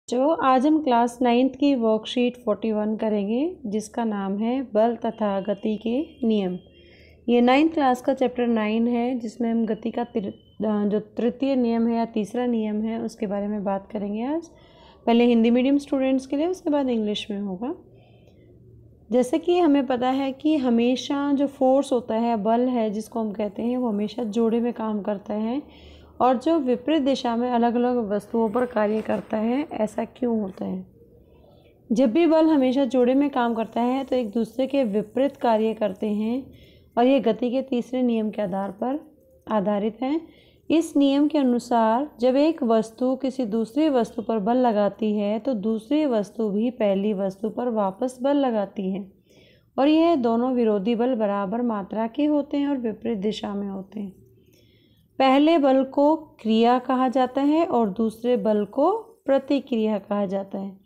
जो आज हम क्लास 9th की वर्कशीट 41 करेंगे जिसका नाम है बल तथा गति के नियम। ये 9th क्लास का चैप्टर 9 है जिसमें हम गति का जो तृतीय नियम है या तीसरा नियम है उसके बारे में बात करेंगे आज। पहले हिंदी मीडियम स्टूडेंट्स के लिए, उसके बाद इंग्लिश में होगा। जैसे कि हमें पता है कि हमेशा जो फोर्स होता है, बल है जिसको हम कहते हैं, वो हमेशा जोड़े में काम करता है और जो विपरीत दिशा में अलग अलग वस्तुओं पर कार्य करता है। ऐसा क्यों होता है? जब भी बल हमेशा जोड़े में काम करता है तो एक दूसरे के विपरीत कार्य करते हैं और ये गति के तीसरे नियम के आधार पर आधारित है। इस नियम के अनुसार जब एक वस्तु किसी दूसरी वस्तु पर बल लगाती है तो दूसरी वस्तु भी पहली वस्तु पर वापस बल लगाती है और यह दोनों विरोधी बल बराबर मात्रा के होते हैं और विपरीत दिशा में होते हैं। पहले बल को क्रिया कहा जाता है और दूसरे बल को प्रतिक्रिया कहा जाता है।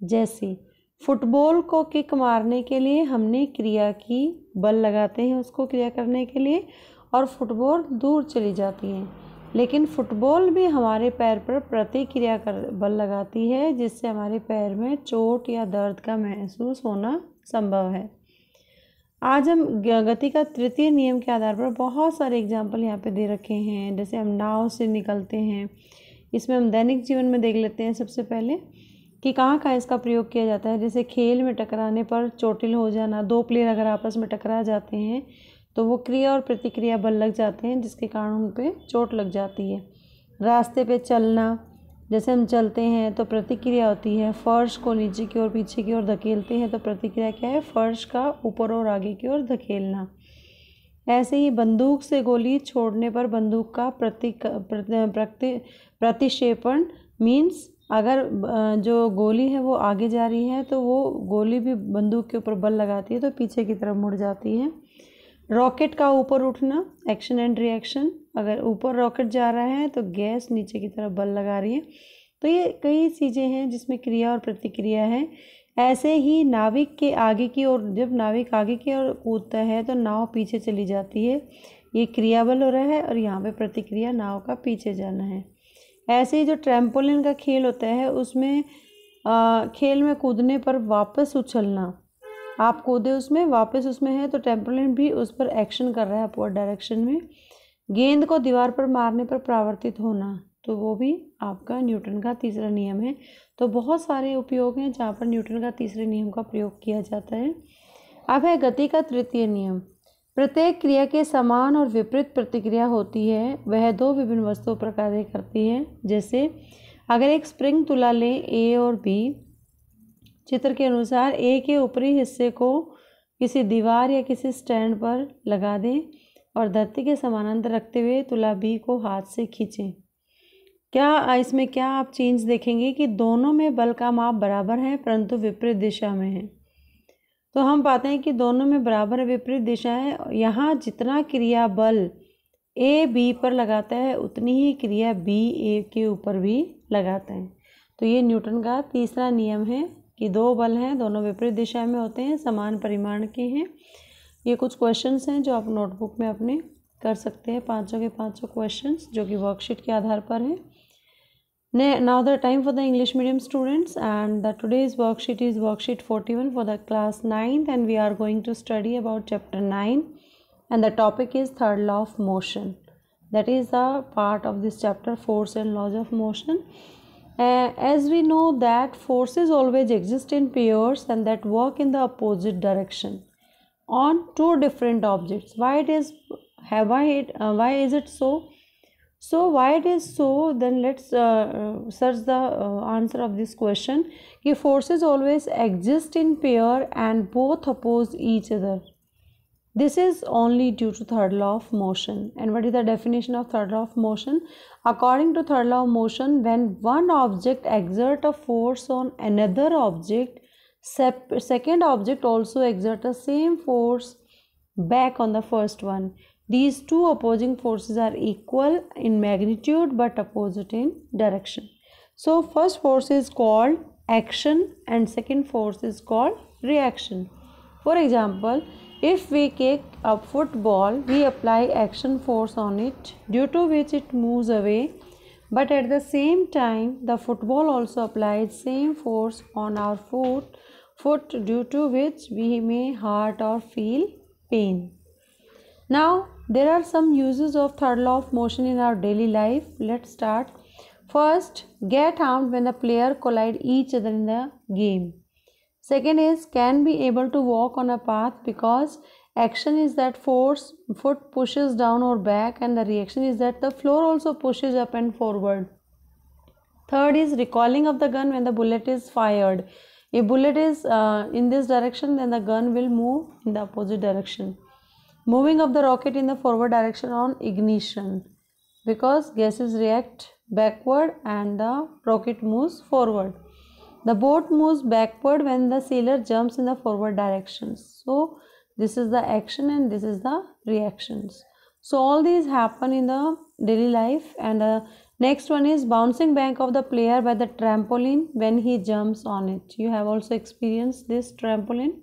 जैसे फुटबॉल को किक मारने के लिए हमने क्रिया की, बल लगाते हैं उसको क्रिया करने के लिए और फुटबॉल दूर चली जाती है, लेकिन फुटबॉल भी हमारे पैर पर प्रतिक्रिया कर बल लगाती है जिससे हमारे पैर में चोट या दर्द का महसूस होना संभव है। आज हम गति का तृतीय नियम के आधार पर बहुत सारे एग्जाम्पल यहाँ पे दे रखे हैं। जैसे हम नाव से निकलते हैं, इसमें हम दैनिक जीवन में देख लेते हैं सबसे पहले कि कहाँ कहाँ इसका प्रयोग किया जाता है। जैसे खेल में टकराने पर चोटिल हो जाना, दो प्लेयर अगर आपस में टकरा जाते हैं तो वो क्रिया और प्रतिक्रिया बल लग जाते हैं जिसके कारण उन पर चोट लग जाती है। रास्ते पे चलना, जैसे हम चलते हैं तो प्रतिक्रिया होती है, फर्श को नीचे की ओर पीछे की ओर धकेलते हैं तो प्रतिक्रिया क्या है? फर्श का ऊपर और आगे की ओर धकेलना। ऐसे ही बंदूक से गोली छोड़ने पर बंदूक का प्रतिक्षेपण मीन्स अगर जो गोली है वो आगे जा रही है तो वो गोली भी बंदूक के ऊपर बल लगाती है तो पीछे की तरफ मुड़ जाती है। रॉकेट का ऊपर उठना, एक्शन एंड रिएक्शन, अगर ऊपर रॉकेट जा रहा है तो गैस नीचे की तरफ बल लगा रही है। तो ये कई चीज़ें हैं जिसमें क्रिया और प्रतिक्रिया है। ऐसे ही नाविक के आगे की ओर, जब नाविक आगे की ओर कूदता है तो नाव पीछे चली जाती है, ये क्रिया बल हो रहा है और यहाँ पे प्रतिक्रिया नाव का पीछे जाना है। ऐसे ही जो ट्रैम्पोलिन का खेल होता है उसमें खेल में कूदने पर वापस उछलना, आप कूदे उसमें वापस उसमें है तो ट्रैम्पोलिन भी उस पर एक्शन कर रहा है अपवर्ड डायरेक्शन में। गेंद को दीवार पर मारने पर परावर्तित होना, तो वो भी आपका न्यूटन का तीसरा नियम है। तो बहुत सारे उपयोग हैं जहाँ पर न्यूटन का तीसरे नियम का प्रयोग किया जाता है। अब है गति का तृतीय नियम। प्रत्येक क्रिया के समान और विपरीत प्रतिक्रिया होती है, वह दो विभिन्न वस्तुओं पर कार्य करती है। जैसे अगर एक स्प्रिंग तुला लें ए और बी, चित्र के अनुसार ए के ऊपरी हिस्से को किसी दीवार या किसी स्टैंड पर लगा दें और धरती के समानांतर रखते हुए तुला बी को हाथ से खींचें। क्या इसमें क्या आप चेंज देखेंगे कि दोनों में बल का माप बराबर है परंतु विपरीत दिशा में है। तो हम पाते हैं कि दोनों में बराबर विपरीत दिशा है। यहाँ जितना क्रिया बल ए बी पर लगाता है उतनी ही क्रिया बी ए के ऊपर भी लगाता है। तो ये न्यूटन का तीसरा नियम है कि दो बल हैं, दोनों विपरीत दिशा में होते हैं, समान परिमाण के हैं। ये कुछ क्वेश्चंस हैं जो आप नोटबुक में अपने कर सकते हैं, पाँचों के पाँचों क्वेश्चंस जो कि वर्कशीट के आधार पर है। Now the time for the English medium students and the today's worksheet is worksheet 41 for the class 9th and we are going to study about chapter 9 and the topic is third law of motion. That is the part of this chapter, force and laws of motion. As we know that forces always exist in pairs and that work in the opposite direction on two different objects. Why is it so? So why it is so? Then let's search the answer of this question. कि forces always exist in pair and both oppose each other. This is only due to third law of motion. And what is the definition of third law of motion? According to third law of motion, when one object exerts a force on another object, second object also exerts the same force back on the first one. These two opposing forces are equal in magnitude but opposite in direction. So first force is called action and second force is called reaction. For example, if we kick a football, we apply action force on it, due to which it moves away But at the same time, the football also applies same force on our foot due to which we may hurt or feel pain. Now, there are some uses of third law of motion in our daily life. Let's start. First, get harmed when the player collide each other in the game. Second is can be able to walk on a path because action is that force foot pushes down or back, and the reaction is that the floor also pushes up and forward. Third is recoiling of the gun when the bullet is fired. If bullet is in this direction, then the gun will move in the opposite direction. Moving of the rocket in the forward direction on ignition because gases react backward and the rocket moves forward. The boat moves backward when the sailor jumps in the forward directions. So this is the action and this is the reactions. So all these happen in the daily life. And the next one is bouncing back of the player by the trampoline when he jumps on it. You have also experienced this trampoline.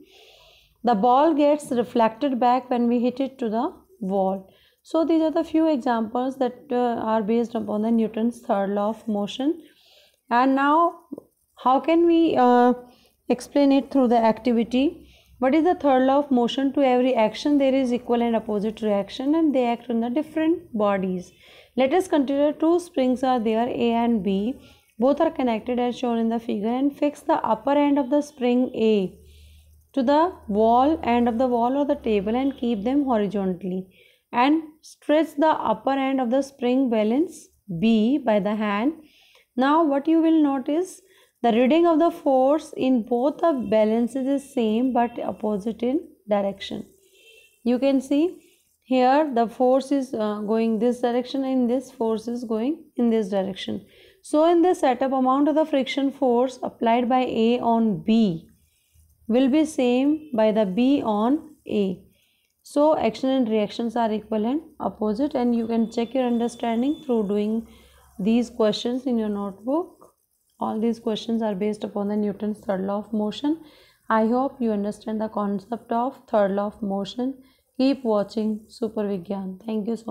The ball gets reflected back when we hit it to the wall. So these are the few examples that are based upon the Newton's third law of motion. And now how can we explain it through the activity? What is the third law of motion? To every action there is equal and opposite reaction, and they act on the different bodies. Let us consider two springs are there, A and B. Both are connected as shown in the figure, and fix the upper end of the spring A to the wall end of the wall or the table and keep them horizontally, and stretch the upper end of the spring balance B by the hand. Now what you will notice, the reading of the force in both the balances is same but opposite in direction. You can see here the force is going this direction and this force is going in this direction. So in this setup, amount of the friction force applied by A on B will be same by the B on A. So action and reactions are equal and opposite, and you can check your understanding through doing these questions in your notebook. All these questions are based upon the Newton's third law of motion. I hope you understand the concept of third law of motion. Keep watching Super Vigyan. Thank you so much.